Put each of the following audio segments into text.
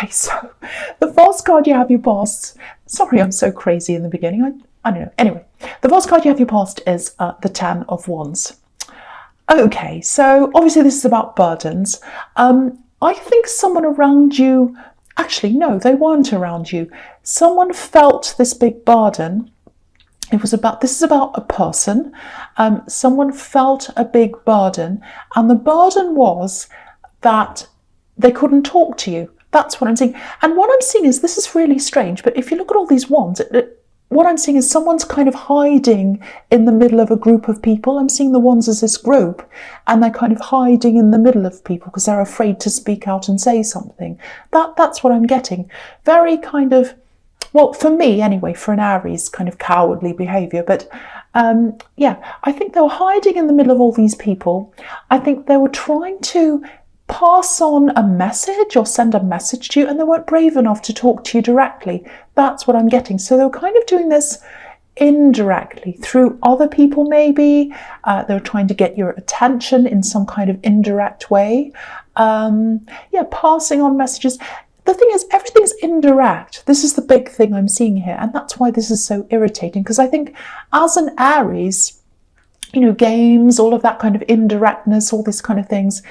Okay, so the first card you have your past. Sorry, I'm so crazy in the beginning. I don't know. Anyway, the first card you have your past is the Ten of Wands. Okay, so obviously this is about burdens. I think someone around you, actually, no, they weren't around you. Someone felt this big burden. This is about a person. Someone felt a big burden, and the burden was that they couldn't talk to you. That's what I'm seeing. And what I'm seeing is, this is really strange, but if you look at all these wands, what I'm seeing is someone's kind of hiding in the middle of a group of people. I'm seeing the wands as this group, and they're kind of hiding in the middle of people because they're afraid to speak out and say something. That's what I'm getting. Very kind of, well, for me anyway, for an Aries, kind of cowardly behaviour. But yeah, I think they were hiding in the middle of all these people. I think they were trying to pass on a message or send a message to you, and they weren't brave enough to talk to you directly. That's what I'm getting. So they were kind of doing this indirectly through other people, maybe. They were trying to get your attention in some kind of indirect way. Yeah, passing on messages. The thing is, everything's indirect. This is the big thing I'm seeing here, and that's why this is so irritating, because I think as an Aries, you know, games, all of that kind of indirectness, all these kind of things,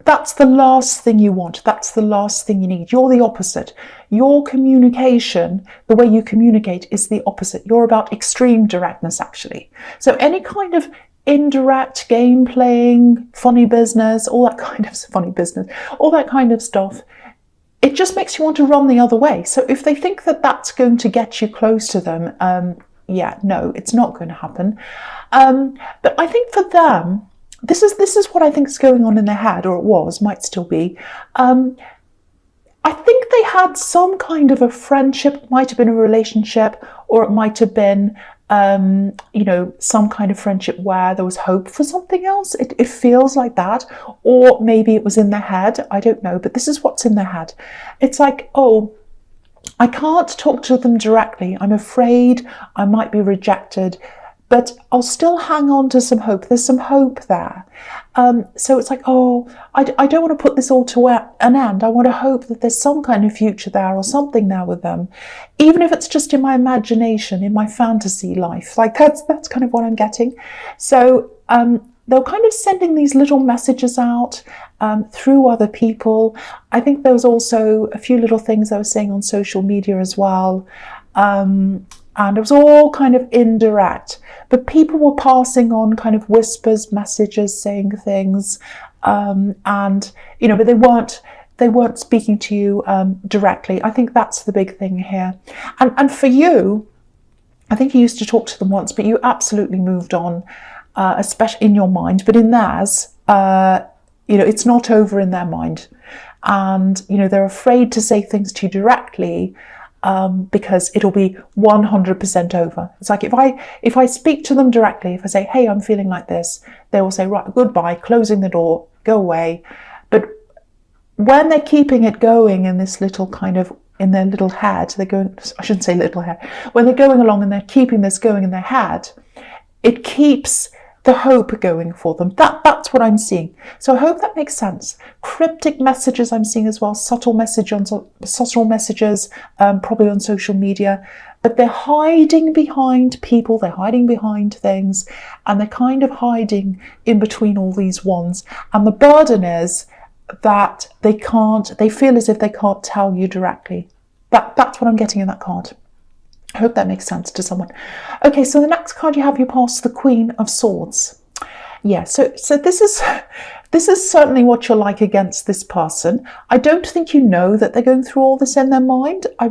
that's the last thing you want. That's the last thing you need. You're the opposite. Your communication, the way you communicate, is the opposite. You're about extreme directness, actually. So any kind of indirect game playing, funny business, all that kind of stuff, it just makes you want to run the other way. So if they think that that's going to get you close to them, yeah, no, it's not going to happen. But I think for them, this is what I think is going on in their head, or it was, might still be. I think they had some kind of a friendship, it might have been a relationship, or it might have been, you know, some kind of friendship where there was hope for something else. It feels like that. Or maybe it was in their head, I don't know, but this is what's in their head. It's like, oh, I can't talk to them directly. I'm afraid I might be rejected, but I'll still hang on to some hope. There's some hope there. So it's like, oh, I don't want to put this all to an end. I want to hope that there's some kind of future there or something there with them, even if it's just in my imagination, in my fantasy life. Like that's kind of what I'm getting. So they're kind of sending these little messages out through other people. I think there was also a few little things I was saying on social media as well. And it was all kind of indirect, but people were passing on kind of whispers, messages, saying things, and you know, but they weren't speaking to you directly. I think that's the big thing here. And for you, I think you used to talk to them once, but you absolutely moved on, especially in your mind. But in theirs, you know, it's not over in their mind, and you know, they're afraid to say things to you directly. Because it'll be 100% over. It's like if I speak to them directly, if I say, hey, I'm feeling like this, they will say, right, goodbye, closing the door, go away. But when they're keeping it going in this little kind of, in their little head, they're going, I shouldn't say little head, when they're going along and they're keeping this going in their head, it keeps the hope going for them. That's what I'm seeing. So I hope that makes sense. Cryptic messages I'm seeing as well, subtle messages, probably on social media, but they're hiding behind people, they're hiding behind things, and they're kind of hiding in between all these wands. And the burden is that they feel as if they can't tell you directly. That's what I'm getting in that card. I hope that makes sense to someone. Okay, so the next card you have, you pass the Queen of Swords. Yeah, so this is certainly what you're like against this person. I don't think you know that they're going through all this in their mind. I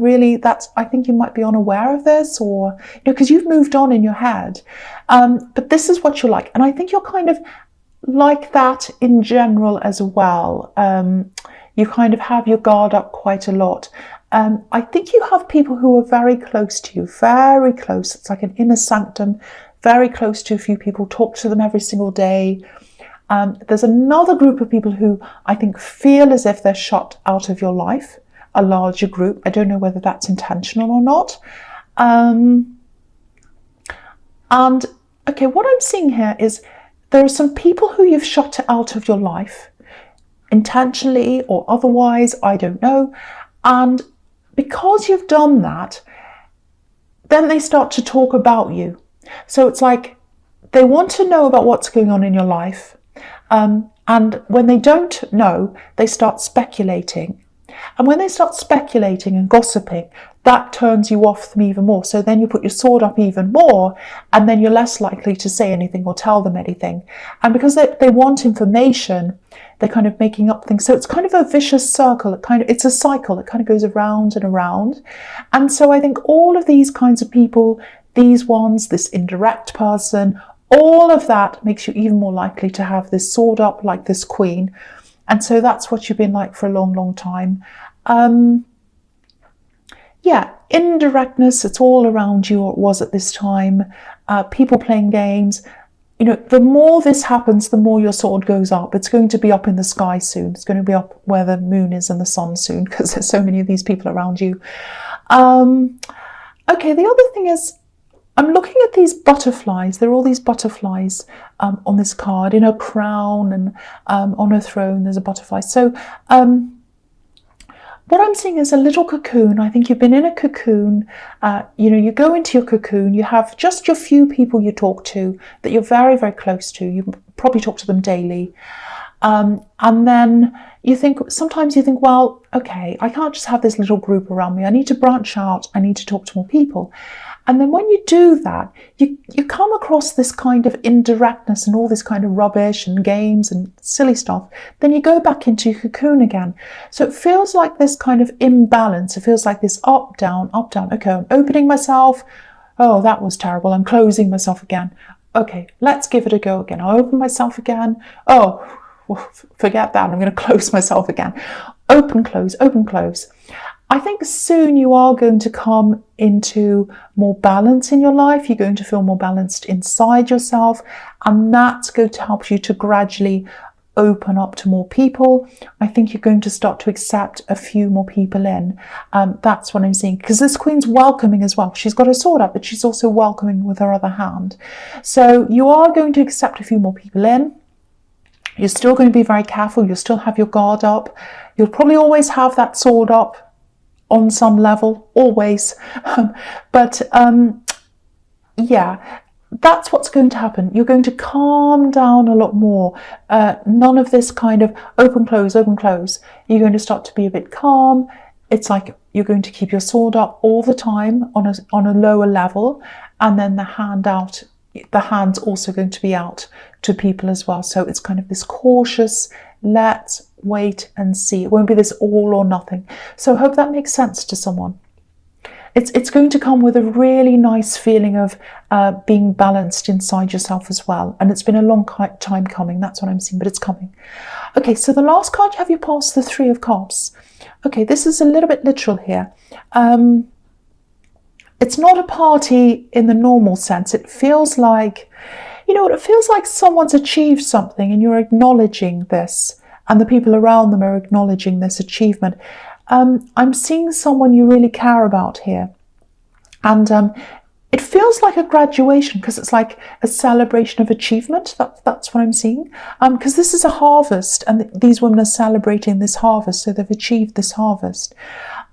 think you might be unaware of this, or you know, because you've moved on in your head. But this is what you're like, and I think you're kind of like that in general as well. You kind of have your guard up quite a lot. I think you have people who are very close to you, very close. It's like an inner sanctum, very close to a few people, talk to them every single day. There's another group of people who I think feel as if they're shut out of your life, a larger group. I don't know whether that's intentional or not. And okay, what I'm seeing here is there are some people who you've shut out of your life. intentionally or otherwise, I don't know. And because you've done that, then they start to talk about you. So it's like they want to know about what's going on in your life. And when they don't know, they start speculating. And when they start speculating and gossiping, that turns you off them even more. So then you put your sword up even more, and then you're less likely to say anything or tell them anything. And because they want information, they're kind of making up things. So it's kind of a vicious circle. It's a cycle. It kind of goes around and around. And so I think all of these kinds of people, these ones, this indirect person, all of that makes you even more likely to have this sword up like this queen. And so that's what you've been like for a long, long time. Yeah, indirectness, it's all around you, or it was at this time. People playing games. You know, the more this happens, the more your sword goes up. It's going to be up in the sky soon. It's going to be up where the moon is and the sun soon, because there's so many of these people around you. Okay, the other thing is, I'm looking at these butterflies. There are all these butterflies on this card, in a crown, and on a throne there's a butterfly. So what I'm seeing is a little cocoon. I think you've been in a cocoon. You know, you go into your cocoon, you have just your few people you talk to that you're very, very close to. You probably talk to them daily. And then sometimes you think, well, okay, I can't just have this little group around me. I need to branch out. I need to talk to more people. And then when you do that, you come across this kind of indirectness and all this kind of rubbish and games and silly stuff. Then you go back into your cocoon again. So it feels like this kind of imbalance. It feels like this up, down, up, down. Okay, I'm opening myself. Oh, that was terrible. I'm closing myself again. Okay, let's give it a go again. I'll open myself again. Oh, forget that. I'm going to close myself again. Open, close, open, close. I think soon you are going to come into more balance in your life. You're going to feel more balanced inside yourself, and that's going to help you to gradually open up to more people. I think you're going to start to accept a few more people in. That's what I'm seeing, because this queen's welcoming as well. She's got her sword up, but she's also welcoming with her other hand. So you are going to accept a few more people in. You're still going to be very careful. You'll still have your guard up. You'll probably always have that sword up on some level, always. Yeah, that's what's going to happen. You're going to calm down a lot more. None of this kind of open, close, open, close. You're going to start to be a bit calm. It's like you're going to keep your sword up all the time on a lower level, and then the hand's also going to be out to people as well. So it's kind of this cautious, let's wait and see. It won't be this all or nothing. So I hope that makes sense to someone. It's going to come with a really nice feeling of being balanced inside yourself as well. And it's been a long time coming. That's what I'm seeing, but it's coming. Okay, so the last card you have, you pass the Three of Cups. Okay, this is a little bit literal here. It's not a party in the normal sense. It feels like, you know what, it feels like someone's achieved something and you're acknowledging this, and the people around them are acknowledging this achievement. I'm seeing someone you really care about here. And it feels like a graduation, because it's like a celebration of achievement. That's what I'm seeing. Because this is a harvest, and these women are celebrating this harvest, so they've achieved this harvest.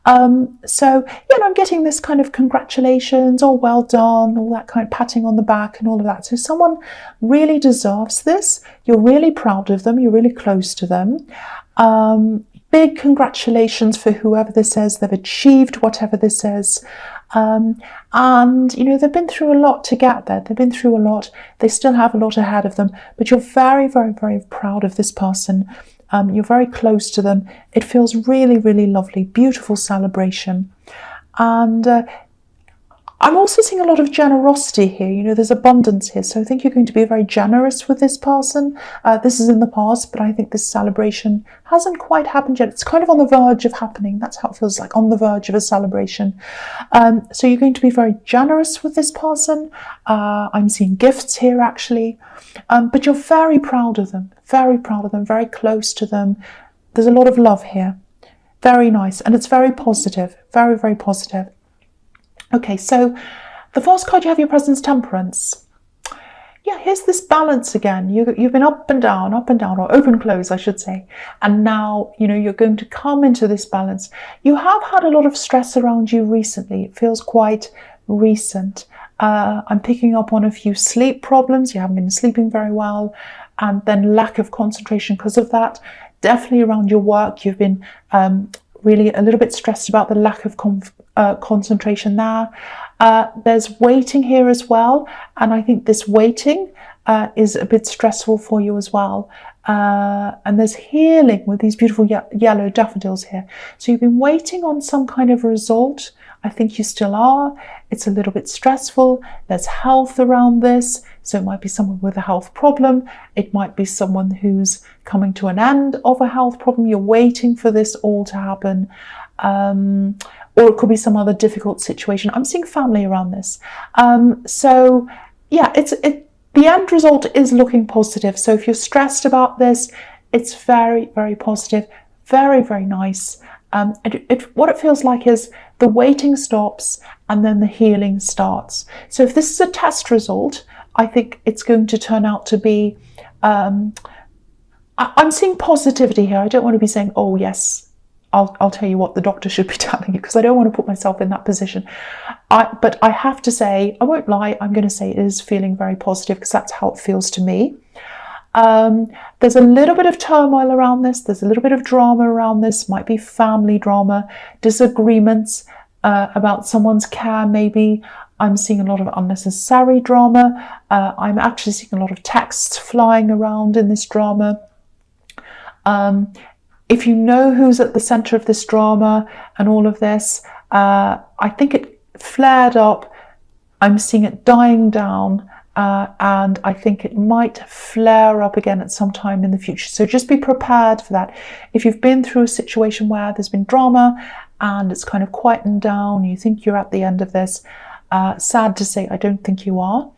So, you know, I'm getting this kind of congratulations, or well done, all that kind of patting on the back and all of that. So someone really deserves this. You're really proud of them. You're really close to them. Big congratulations for whoever this is. They've achieved whatever this is. And, you know, they've been through a lot to get there. They've been through a lot. They still have a lot ahead of them. But you're very, very, very proud of this person. You're very close to them. It feels really, really lovely. Beautiful celebration. And I'm also seeing a lot of generosity here. You know, there's abundance here. So I think you're going to be very generous with this person. This is in the past, but I think this celebration hasn't quite happened yet. It's kind of on the verge of happening. That's how it feels like, on the verge of a celebration. So you're going to be very generous with this person. I'm seeing gifts here, actually. But you're very proud of them, very close to them. There's a lot of love here. Very nice. And it's very positive, very, very positive. Okay, so the first card you have, your Presence, Temperance. yeah, here's this balance again. You've been up and down, or open, close, I should say. And now, you're going to come into this balance. You have had a lot of stress around you recently. It feels quite recent. I'm picking up on a few sleep problems. You haven't been sleeping very well. And then lack of concentration because of that. Definitely around your work, you've been really a little bit stressed about the lack of concentration there. There's waiting here as well, and I think this waiting is a bit stressful for you as well. And there's healing with these beautiful yellow daffodils here. So you've been waiting on some kind of result. I think you still are. It's a little bit stressful. There's health around this. So it might be someone with a health problem. It might be someone who's coming to an end of a health problem. You're waiting for this all to happen. Or it could be some other difficult situation. I'm seeing family around this. So yeah, the end result is looking positive. So if you're stressed about this, it's very, very positive, very, very nice. What it feels like is the waiting stops and then the healing starts. So if this is a test result, I think it's going to turn out to be, I'm seeing positivity here. I don't want to be saying, oh yes, I'll tell you what the doctor should be telling you, because I don't want to put myself in that position. But I have to say, I won't lie, I'm going to say it is feeling very positive because that's how it feels to me. There's a little bit of turmoil around this. There's a little bit of drama around this. Might be family drama, disagreements about someone's care maybe. I'm seeing a lot of unnecessary drama. I'm actually seeing a lot of texts flying around in this drama. If you know who's at the center of this drama and all of this, I think it flared up. I'm seeing it dying down. And I think it might flare up again at some time in the future. So just be prepared for that. If you've been through a situation where there's been drama and it's kind of quietened down, you think you're at the end of this, sad to say, I don't think you are.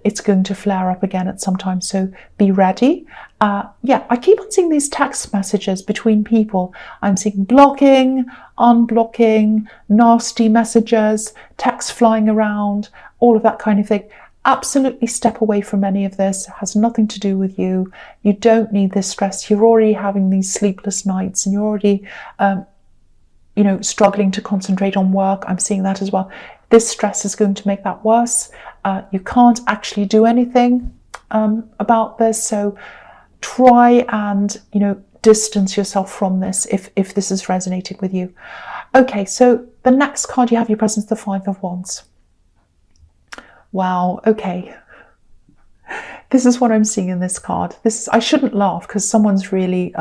It's going to flare up again at some time, so be ready. Yeah, I keep on seeing these text messages between people. I'm seeing blocking, unblocking, nasty messages, texts flying around, all of that kind of thing. Absolutely step away from any of this. It has nothing to do with you. You don't need this stress. You're already having these sleepless nights and you're already, struggling to concentrate on work. I'm seeing that as well. This stress is going to make that worse. You can't actually do anything about this. So try and, distance yourself from this if this is resonating with you. Okay, so the next card you have your presence, the Five of Wands. Wow, okay. This is what I'm seeing in this card. I shouldn't laugh because someone's really,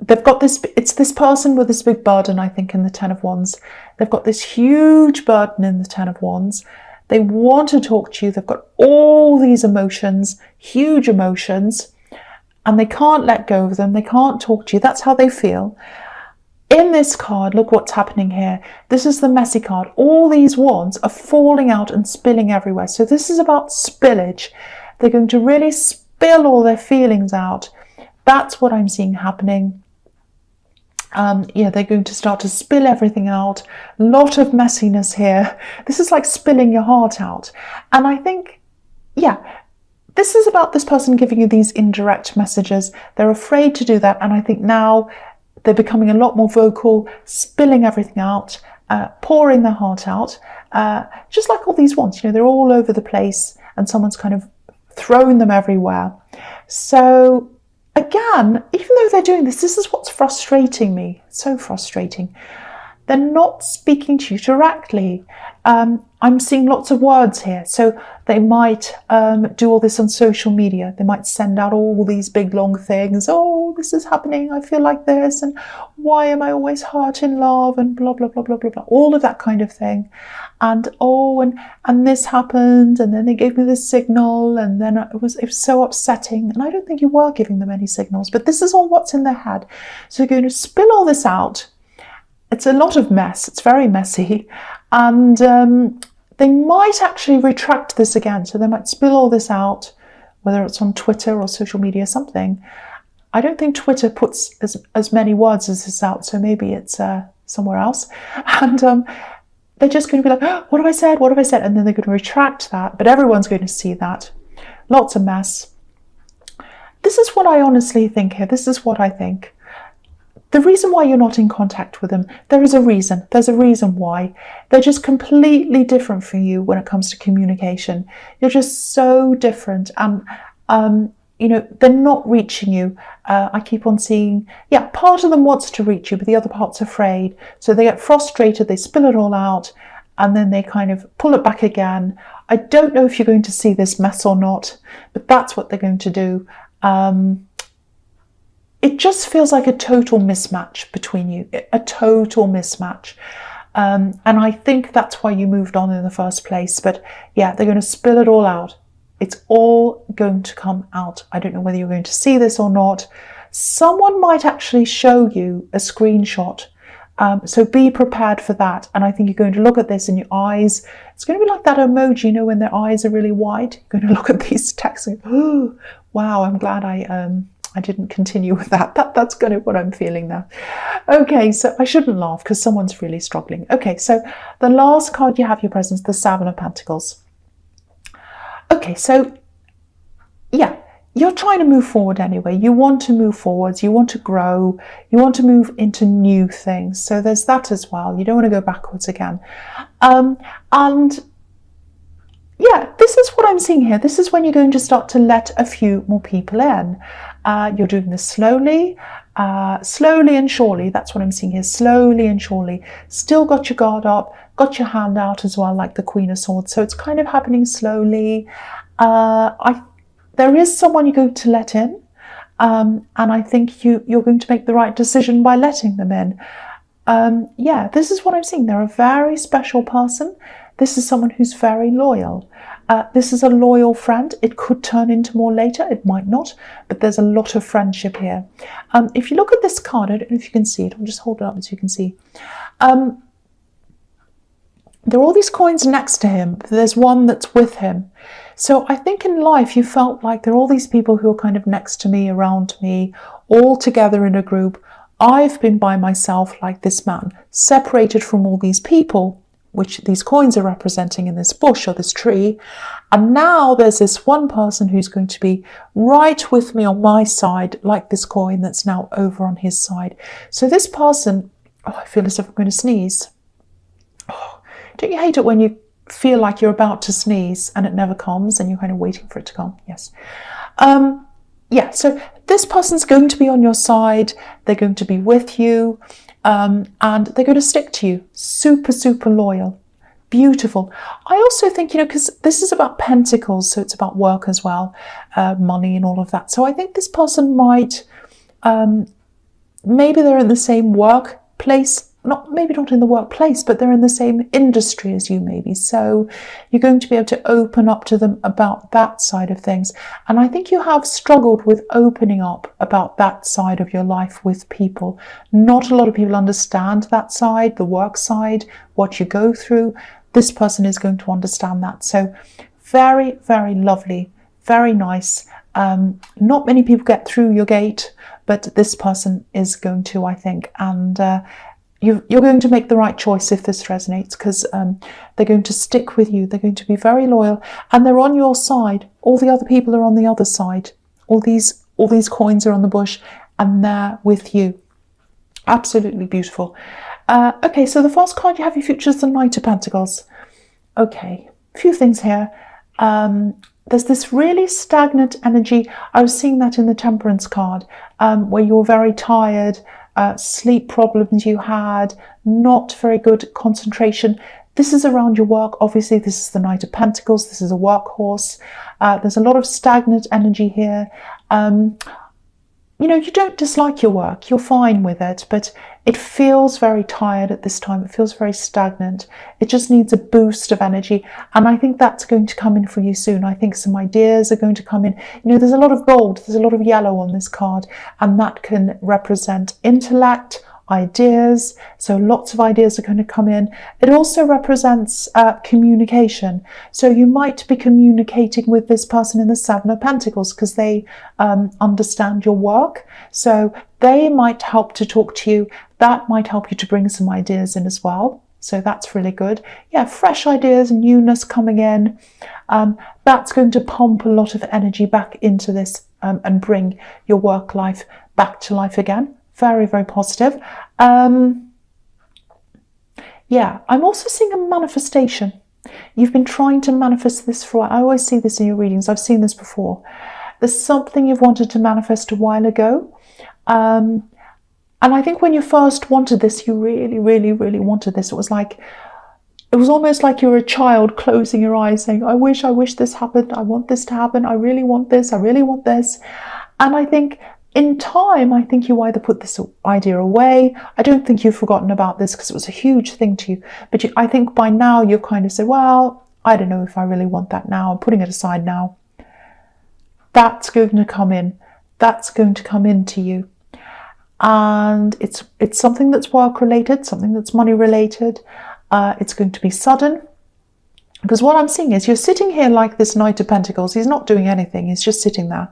they've got this, it's this person with this big burden, I think, in the Ten of Wands. They've got this huge burden in the Ten of Wands. They want to talk to you. They've got all these emotions, huge emotions, and they can't let go of them. They can't talk to you. That's how they feel. In this card, look what's happening here. This is the messy card. All these wands are falling out and spilling everywhere. So this is about spillage. They're going to really spill all their feelings out. That's what I'm seeing happening. Yeah, they're going to start to spill everything out. A lot of messiness here. This is like spilling your heart out. And I think, yeah, this is about this person giving you these indirect messages. They're afraid to do that. And I think now they're becoming a lot more vocal, spilling everything out, pouring their heart out. Just like all these wands, they're all over the place and someone's kind of thrown them everywhere. So again, even though they're doing this is what's frustrating me. So frustrating. They're not speaking to you directly. I'm seeing lots of words here. So they might do all this on social media. They might send out all these big long things. Oh, this is happening. I feel like this. And why am I always hurt in love? And blah, blah, blah, blah, blah, blah. All of that kind of thing. And and this happened. And then they gave me this signal. And then it was so upsetting. And I don't think you were giving them any signals. But this is all what's in their head. So you're going to spill all this out. It's a lot of mess. It's very messy. And they might actually retract this again. So they might spill all this out, whether it's on Twitter or social media, something. I don't think Twitter puts as many words as this out. So maybe it's somewhere else. And they're just going to be like, oh, what have I said? What have I said? And then they're going to retract that, but everyone's going to see that. Lots of mess. This is what I honestly think here. This is what I think. The reason why you're not in contact with them, there is a reason. There's a reason why. They're just completely different from you when it comes to communication. You're just so different. And, you know, they're not reaching you. I keep on seeing, yeah, part of them wants to reach you, but the other part's afraid. So they get frustrated, they spill it all out, and then they kind of pull it back again. I don't know if you're going to see this mess or not, but that's what they're going to do. It just feels like a total mismatch between you, a total mismatch. And I think that's why you moved on in the first place. But yeah, they're going to spill it all out. It's all going to come out. I don't know whether you're going to see this or not. Someone might actually show you a screenshot. So be prepared for that. And I think you're going to look at this in your eyes. It's going to be like that emoji, you know, when their eyes are really wide. You're going to look at these texts and go, oh, wow, I'm glad I didn't continue with that. That's kind of what I'm feeling now. Okay, so I shouldn't laugh because someone's really struggling. Okay, so the last card you have your presence, the Seven of Pentacles. Okay, so yeah, you're trying to move forward anyway. You want to move forwards, you want to grow, you want to move into new things. So there's that as well. You don't want to go backwards again. And yeah, this is what I'm seeing here. This is when you're going to start to let a few more people in. You're doing this slowly, slowly and surely. That's what I'm seeing here, slowly and surely. Still got your guard up, got your hand out as well, like the Queen of Swords. So it's kind of happening slowly. There is someone you're going to let in, and I think you're going to make the right decision by letting them in. Yeah, this is what I'm seeing. They're a very special person. This is someone who's very loyal. This is a loyal friend. It could turn into more later. It might not, but there's a lot of friendship here. If you look at this card, I don't know if you can see it. I'll just hold it up so you can see. There are all these coins next to him. There's one that's with him. So I think in life you felt like there are all these people who are kind of next to me, around me, all together in a group. I've been by myself like this man, separated from all these people, which these coins are representing in this bush or this tree. And now there's this one person who's going to be right with me on my side, like this coin that's now over on his side. So this person, oh, I feel as if I'm going to sneeze. Oh, don't you hate it when you feel like you're about to sneeze and it never comes and you're kind of waiting for it to come? Yes. Yeah, so this person's going to be on your side. They're going to be with you. And they're going to stick to you. Super, super loyal. Beautiful. I also think, you know, because this is about pentacles, so it's about work as well, money and all of that. So I think this person might, maybe they're in the same workplace, maybe not in the workplace, but they're in the same industry as you maybe. So you're going to be able to open up to them about that side of things. And I think you have struggled with opening up about that side of your life with people. Not a lot of people understand that side, the work side, what you go through. This person is going to understand that. So very, very lovely, very nice. Not many people get through your gate, but this person is going to, I think. And you're going to make the right choice if this resonates, because they're going to stick with you. They're going to be very loyal, and they're on your side. All the other people are on the other side. All these coins are on the bush, and they're with you. Absolutely beautiful. Okay, so the first card you have your future is the Knight of Pentacles. Okay, a few things here. There's this really stagnant energy. I was seeing that in the Temperance card, where you're very tired. Sleep problems you had, not very good concentration. This is around your work. Obviously, this is the Knight of Pentacles. This is a workhorse. There's a lot of stagnant energy here. You know, you don't dislike your work. You're fine with it, but it feels very tired at this time. It feels very stagnant. It just needs a boost of energy. And I think that's going to come in for you soon. I think some ideas are going to come in. You know, there's a lot of gold, there's a lot of yellow on this card, and that can represent intellect, ideas. So lots of ideas are going to come in. It also represents communication. So you might be communicating with this person in the Seven of Pentacles because they understand your work. So they might help to talk to you. That might help you to bring some ideas in as well. So that's really good. Yeah, fresh ideas, newness coming in. That's going to pump a lot of energy back into this and bring your work life back to life again. Very, very positive. Yeah, I'm also seeing a manifestation. You've been trying to manifest this for a while. I always see this in your readings. I've seen this before. There's something you've wanted to manifest a while ago. And I think when you first wanted this, you really, really, really wanted this. It was almost like you were a child closing your eyes saying, I wish this happened. I want this to happen. I really want this. I really want this. And I think in time, I think you either put this idea away. I don't think you've forgotten about this because it was a huge thing to you. But I think by now you've kind of said, well, I don't know if I really want that now. I'm putting it aside now. That's going to come in. That's going to come into you. And it's something that's work related, something that's money related. It's going to be sudden, because what I'm seeing is you're sitting here like this Knight of Pentacles. He's not doing anything. He's just sitting there.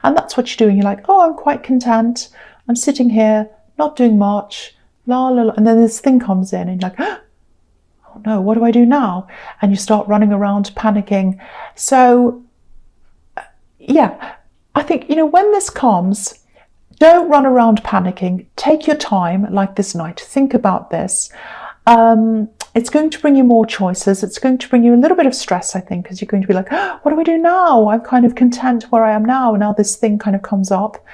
And that's what you're doing. You're like, oh, I'm quite content. I'm sitting here, not doing much. La, la, la. And then this thing comes in and you're like, oh no, what do I do now? And you start running around panicking. So yeah, I think, when this comes, don't run around panicking. Take your time like this night. Think about this. It's going to bring you more choices. It's going to bring you a little bit of stress, I think, because you're going to be like, oh, what do I do now? I'm kind of content where I am now. Now this thing kind of comes up.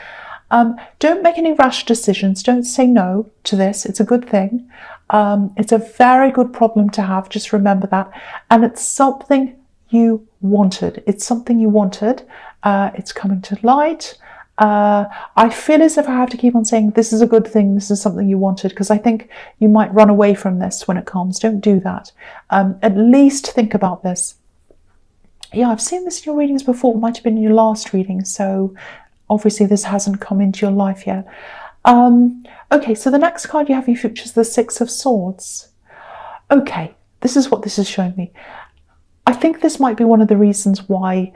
Don't make any rash decisions. Don't say no to this. It's a good thing. It's a very good problem to have. Just remember that. And it's something you wanted. It's something you wanted. It's coming to light. I feel as if I have to keep on saying this is a good thing, this is something you wanted, because I think you might run away from this when it comes. Don't do that. At least think about this. Yeah, I've seen this in your readings before. It might have been in your last reading, so obviously this hasn't come into your life yet. Okay, so the next card you have, you features the Six of Swords. Okay, this is what this is showing me. I think this might be one of the reasons why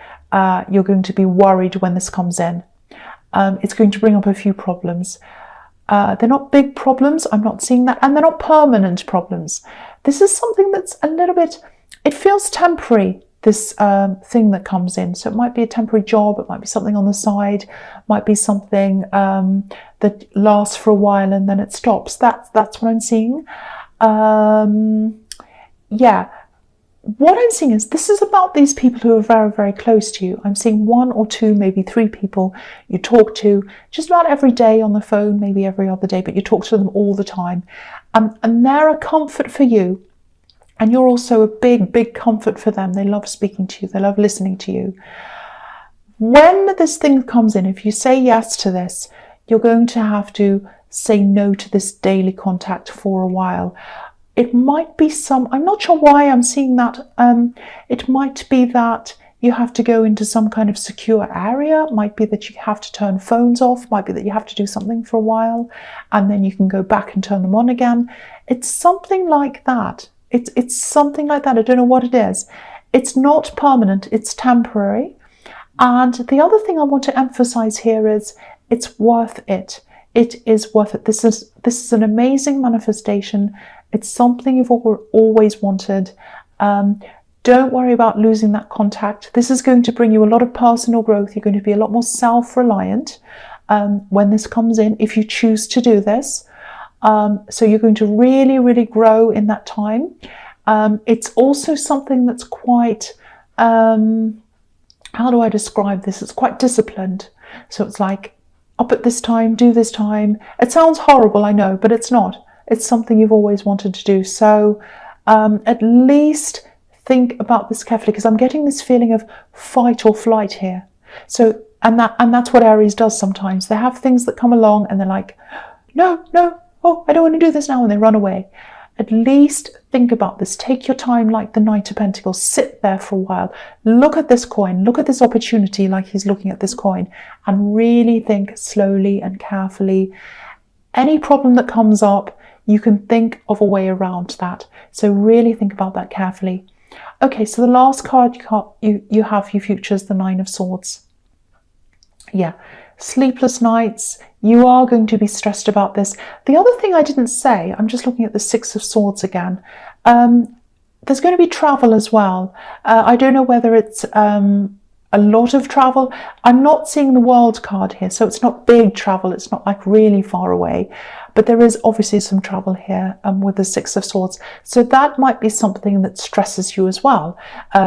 you're going to be worried when this comes in. It's going to bring up a few problems. They're not big problems, I'm not seeing that, and they're not permanent problems. This is something that's a little bit, it feels temporary, this thing that comes in. So it might be a temporary job, it might be something on the side, might be something that lasts for a while and then it stops. That's what I'm seeing. Yeah. What I'm seeing is this is about these people who are very, very close to you. I'm seeing 1 or 2, maybe 3 people you talk to just about every day on the phone, maybe every other day, but you talk to them all the time. And they're a comfort for you. And you're also a big, big comfort for them. They love speaking to you. They love listening to you. When this thing comes in, if you say yes to this, you're going to have to say no to this daily contact for a while. It might be I'm not sure why I'm seeing that. It might be that you have to go into some kind of secure area. It might be that you have to turn phones off. It might be that you have to do something for a while and then you can go back and turn them on again. It's something like that. It's something like that. I don't know what it is. It's not permanent. It's temporary. And the other thing I want to emphasize here is it's worth it. It is worth it. This is an amazing manifestation. It's something you've always wanted. Don't worry about losing that contact. This is going to bring you a lot of personal growth. You're going to be a lot more self-reliant when this comes in, if you choose to do this. So you're going to really, really grow in that time. It's also something that's quite, how do I describe this? It's quite disciplined. So it's like, up at this time, do this time. It sounds horrible, I know, but it's not. It's something you've always wanted to do. So at least think about this carefully, because I'm getting this feeling of fight or flight here. So, and that's what Aries does sometimes. They have things that come along and they're like, no, oh, I don't want to do this now, and they run away. At least think about this. Take your time like the Knight of Pentacles. Sit there for a while. Look at this coin. Look at this opportunity like he's looking at this coin, and really think slowly and carefully. Any problem that comes up, you can think of a way around that. So really think about that carefully. Okay, so the last card you features the Nine of Swords. Yeah, sleepless nights. You are going to be stressed about this. The other thing I didn't say, I'm just looking at the Six of Swords again. There's going to be travel as well. I don't know whether it's a lot of travel. I'm not seeing the World card here, so it's not big travel. It's not like really far away, but there is obviously some travel here with the Six of Swords. So that might be something that stresses you as well.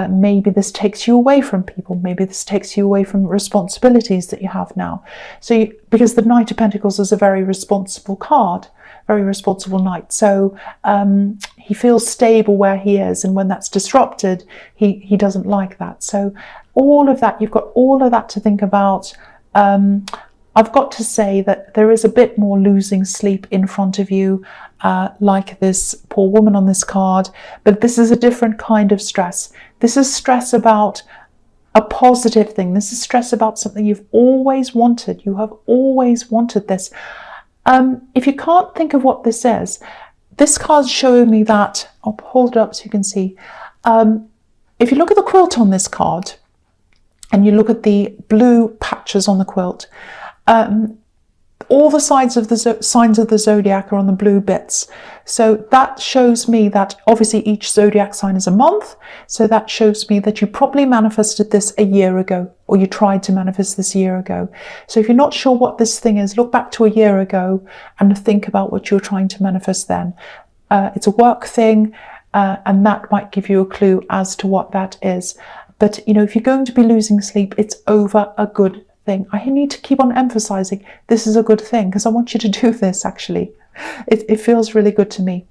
Maybe this takes you away from people. Maybe this takes you away from responsibilities that you have now. So because the Knight of Pentacles is a very responsible card, very responsible knight. So he feels stable where he is, and when that's disrupted, he doesn't like that. So all of that, you've got all of that to think about. I've got to say that there is a bit more losing sleep in front of you, like this poor woman on this card, but this is a different kind of stress. This is stress about a positive thing. This is stress about something you've always wanted. You have always wanted this. If you can't think of what this is, this card's showing me that, I'll hold it up so you can see. If you look at the quilt on this card, and you look at the blue patches on the quilt, all the signs of the zodiac are on the blue bits. So that shows me that obviously each zodiac sign is a month. So that shows me that you probably manifested this a year ago, or you tried to manifest this a year ago. So if you're not sure what this thing is, look back to a year ago and think about what you were trying to manifest then. It's a work thing, and that might give you a clue as to what that is. But, you know, if you're going to be losing sleep, it's over a good thing. I need to keep on emphasizing this is a good thing, because I want you to do this, actually. It feels really good to me.